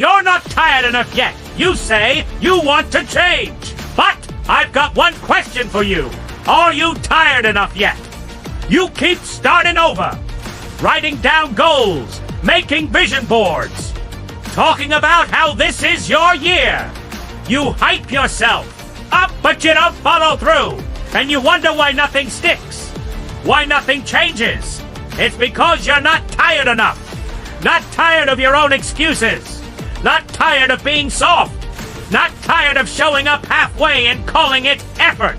You're not tired enough yet. You say you want to change. But I've got one question for you. Are you tired enough yet? You keep starting over, writing down goals, making vision boards, talking about how this is your year. You hype yourself up, but you don't follow through. And you wonder why nothing sticks, why nothing changes. It's because you're not tired enough. Not tired of your own excuses. Not tired of being soft. Not tired of showing up halfway and calling it effort.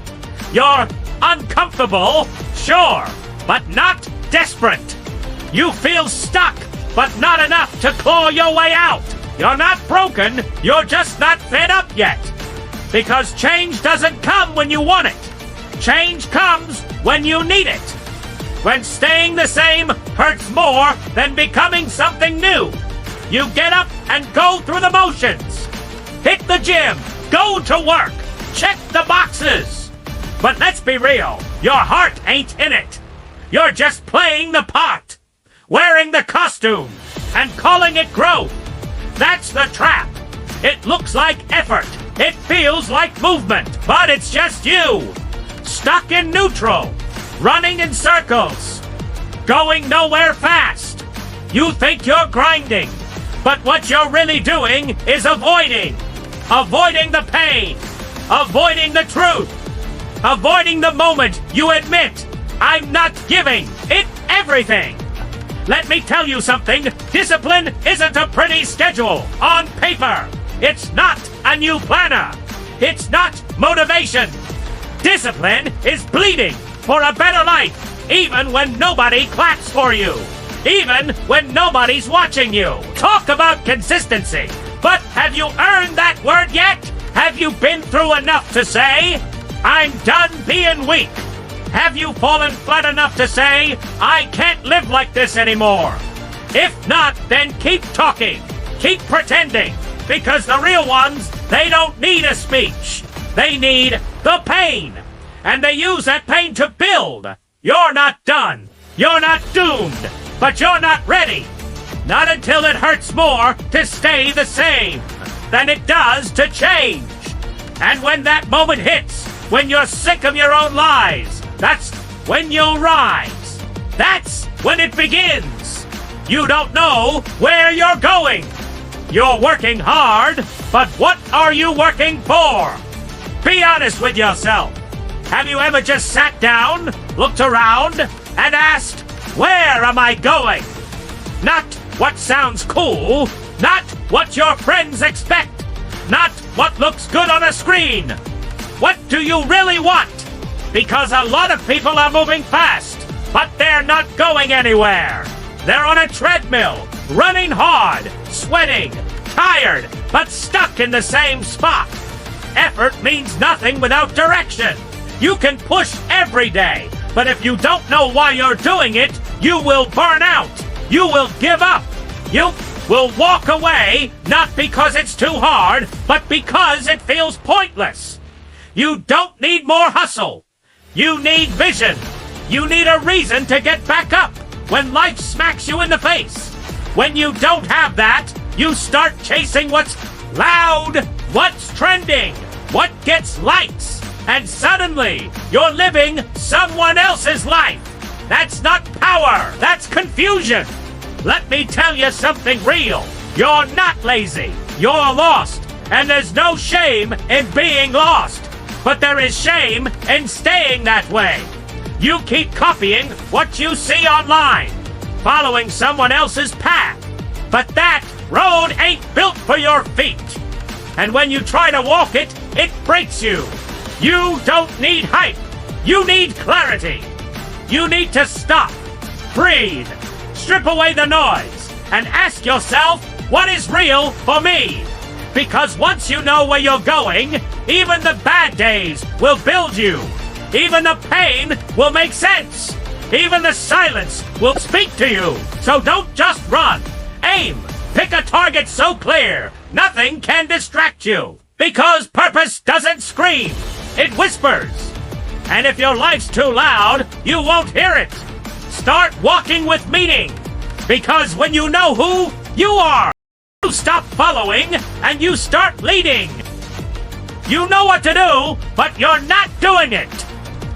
You're uncomfortable, sure, but not desperate. You feel stuck, but not enough to claw your way out. You're not broken, you're just not fed up yet. Because change doesn't come when you want it. Change comes when you need it. When staying the same hurts more than becoming something new. You get up and go through the motions. Hit the gym, go to work, check the boxes. But let's be real, your heart ain't in it. You're just playing the part, wearing the costume, and calling it growth. That's the trap. It looks like effort. It feels like movement, but it's just you. Stuck in neutral, running in circles, going nowhere fast. You think you're grinding, but what you're really doing is avoiding the pain, avoiding the truth, avoiding the moment you admit, I'm not giving it everything. Let me tell you something, discipline isn't a pretty schedule on paper. It's not a new planner. It's not motivation. Discipline is bleeding for a better life, even when nobody claps for you, even when nobody's watching you. Talk about consistency, but have you earned that word yet? Have you been through enough to say, I'm done being weak? Have you fallen flat enough to say, I can't live like this anymore? If not, then keep talking, keep pretending, because the real ones, they don't need a speech. They need the pain, and they use that pain to build. You're not done. You're not doomed, but you're not ready. Not until it hurts more to stay the same than it does to change. And when that moment hits, when you're sick of your own lies, that's when you'll rise. That's when it begins. You don't know where you're going. You're working hard, but what are you working for? Be honest with yourself. Have you ever just sat down, looked around, and asked, where am I going? Not what sounds cool, not what your friends expect, not what looks good on a screen. What do you really want? Because a lot of people are moving fast, but they're not going anywhere. They're on a treadmill, running hard, sweating, tired, but stuck in the same spot. Effort means nothing without direction. You can push every day, but if you don't know why you're doing it, you will burn out. You will give up. You will walk away, not because it's too hard, but because it feels pointless. You don't need more hustle. You need vision. You need a reason to get back up when life smacks you in the face. When you don't have that, you start chasing what's loud, what's trending, what gets likes, and suddenly you're living someone else's life. That's not power, that's confusion. Let me tell you something real. You're not lazy, you're lost, and there's no shame in being lost. But there is shame in staying that way. You keep copying what you see online, following someone else's path. But that road ain't built for your feet. And when you try to walk it, it breaks you. You don't need hype. You need clarity. You need to stop, breathe, strip away the noise, and ask yourself, what is real for me? Because once you know where you're going, even the bad days will build you. Even the pain will make sense. Even the silence will speak to you. So don't just run. Aim. Pick a target so clear, nothing can distract you. Because purpose doesn't scream. It whispers. And if your life's too loud, you won't hear it. Start walking with meaning. Because when you know who you are, You stop following and you start leading. You know what to do, but you're not doing it.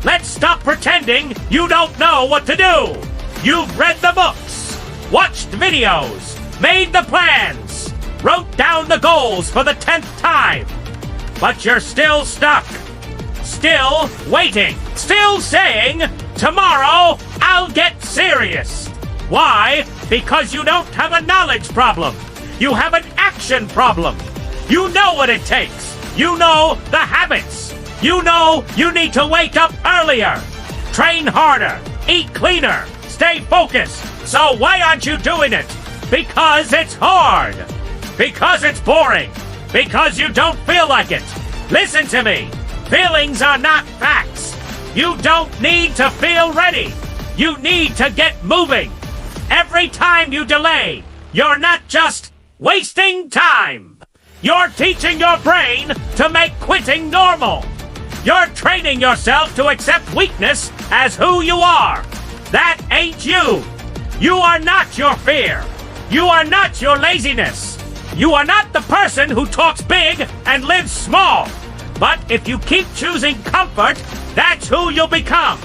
Let's stop pretending you don't know what to do. You've read the books, watched videos, made the plans, wrote down the goals for the 10th time. But you're still stuck. Still waiting. Still saying, tomorrow I'll get serious. Why? Because you don't have a knowledge problem. You have an action problem. You know what it takes. You know the habits. You know you need to wake up earlier, train harder, eat cleaner, stay focused. So why aren't you doing it? Because it's hard. Because it's boring. Because you don't feel like it. Listen to me. Feelings are not facts. You don't need to feel ready. You need to get moving. Every time you delay, you're not just wasting time. You're teaching your brain to make quitting normal. You're training yourself to accept weakness as who you are. That ain't you. You are not your fear. You are not your laziness. You are not the person who talks big and lives small. But if you keep choosing comfort, that's who you'll become.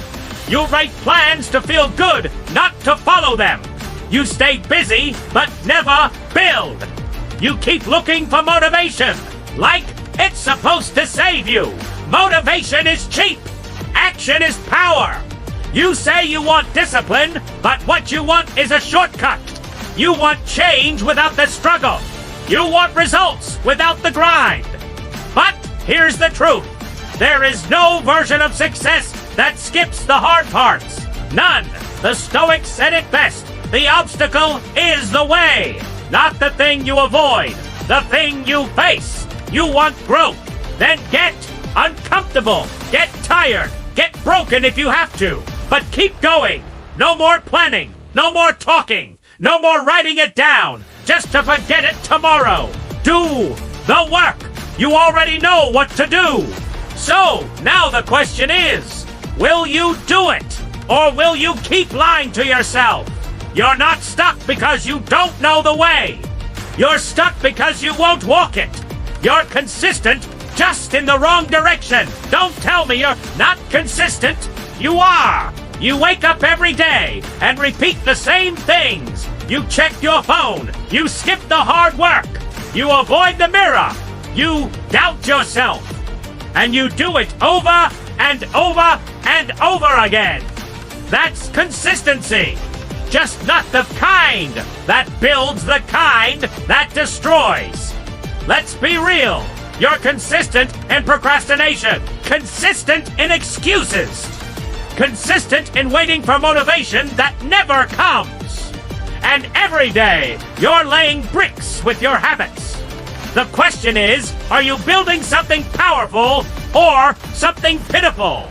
You write plans to feel good, not to follow them. You stay busy, but never build. You keep looking for motivation, like it's supposed to save you. Motivation is cheap. Action is power. You say you want discipline, but what you want is a shortcut. You want change without the struggle. You want results without the grind. But here's the truth. There is no version of success that skips the hard parts. None. The Stoics said it best. The obstacle is the way, not the thing you avoid, the thing you face. You want growth, then get uncomfortable, get tired, get broken if you have to, but keep going. No more planning, no more talking, no more writing it down, just to forget it tomorrow. Do the work. You already know what to do. So, now the question is, will you do it? Or will you keep lying to yourself? You're not stuck because you don't know the way. You're stuck because you won't walk it. You're consistent, just in the wrong direction. Don't tell me you're not consistent. You are. You wake up every day and repeat the same things. You check your phone. You skip the hard work. You avoid the mirror. You doubt yourself. And you do it over and over and over again. That's consistency. Just not the kind that builds, the kind that destroys. Let's be real. You're consistent in procrastination. Consistent in excuses. Consistent in waiting for motivation that never comes. And every day, you're laying bricks with your habits. The question is, are you building something powerful or something pitiful?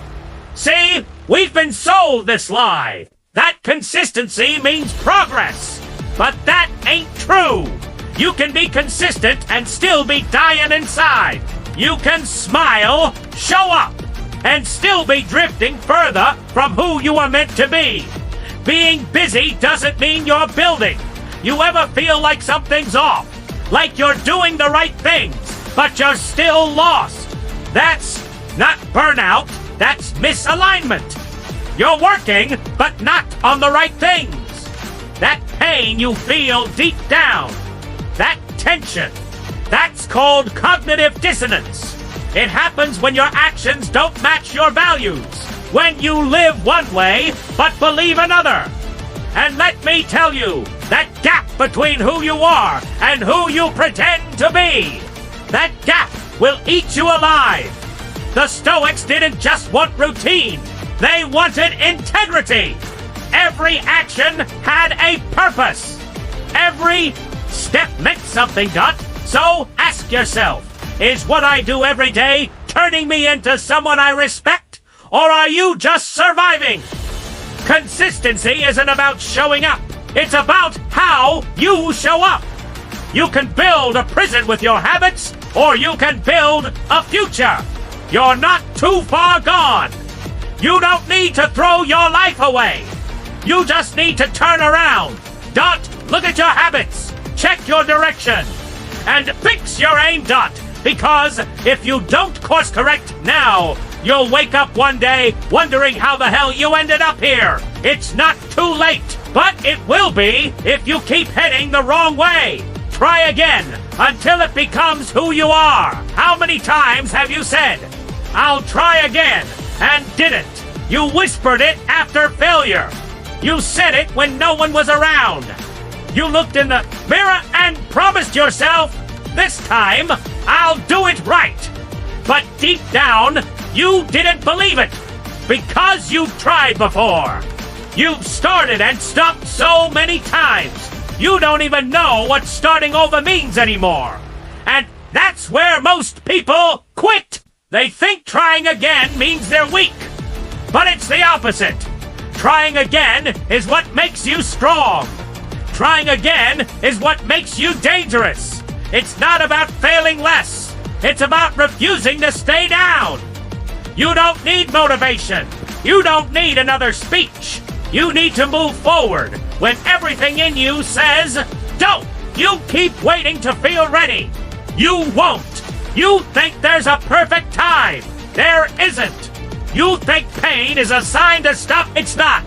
See, we've been sold this lie. That consistency means progress. But that ain't true. You can be consistent and still be dying inside. You can smile, show up, and still be drifting further from who you are meant to be. Being busy doesn't mean you're building. You ever feel like something's off? Like you're doing the right things, but you're still lost? That's not burnout, that's misalignment. You're working, but not on the right things. That pain you feel deep down, that tension, that's called cognitive dissonance. It happens when your actions don't match your values, when you live one way, but believe another. And let me tell you, that gap between who you are and who you pretend to be, that gap will eat you alive. The Stoics didn't just want routine. They wanted integrity. Every action had a purpose. Every step meant something, Dot. So ask yourself, is what I do every day turning me into someone I respect? Or are you just surviving? Consistency isn't about showing up. It's about how you show up. You can build a prison with your habits, or you can build a future. You're not too far gone. You don't need to throw your life away. You just need to turn around. Dot, look at your habits. Check your direction. and fix your aim dot. Because if you don't course correct now, you'll wake up one day wondering how the hell you ended up here. It's not too late, but it will be if you keep heading the wrong way. Try again until it becomes who you are. How many times have you said, "I'll try again," and didn't? You whispered it after failure. You said it when no one was around. You looked in the mirror and promised yourself, "This time, I'll do it right." But deep down, you didn't believe it because you tried before. You've started and stopped so many times. You don't even know what starting over means anymore. And that's where most people quit. They think trying again means they're weak. But it's the opposite. Trying again is what makes you strong. Trying again is what makes you dangerous. It's not about failing less. It's about refusing to stay down. You don't need motivation. You don't need another speech. You need to move forward when everything in you says, "Don't." You keep waiting to feel ready. You won't. You think there's a perfect time. There isn't. You think pain is a sign to stop. It's not.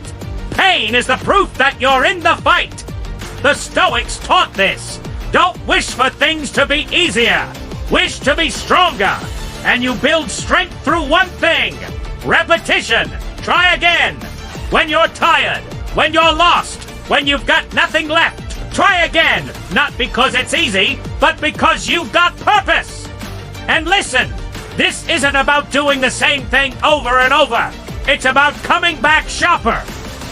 Pain is the proof that you're in the fight. The Stoics taught this. Don't wish for things to be easier. Wish to be stronger. And you build strength through one thing: repetition. Try again. When you're tired, when you're lost, when you've got nothing left, try again. Not because it's easy, but because you've got purpose. And listen, this isn't about doing the same thing over and over. It's about coming back sharper,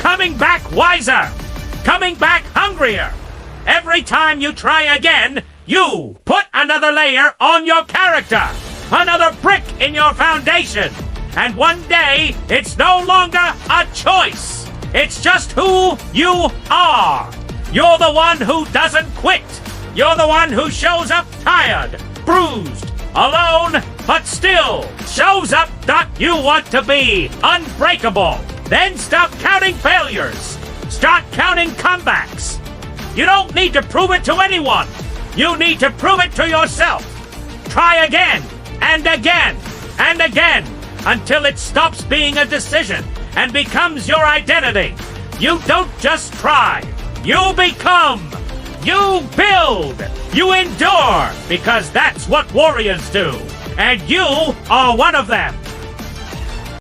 coming back wiser, coming back hungrier. Every time you try again, you put another layer on your character, another brick in your foundation. And one day, it's no longer a choice. It's just who you are. You're the one who doesn't quit. You're the one who shows up tired, bruised, alone, but still shows up that you want to be, unbreakable. Then stop counting failures. Start counting comebacks. You don't need to prove it to anyone. You need to prove it to yourself. Try again, and again, and again, until it stops being a decision and becomes your identity. You don't just try. You become. You build. You endure, because that's what warriors do. And you are one of them.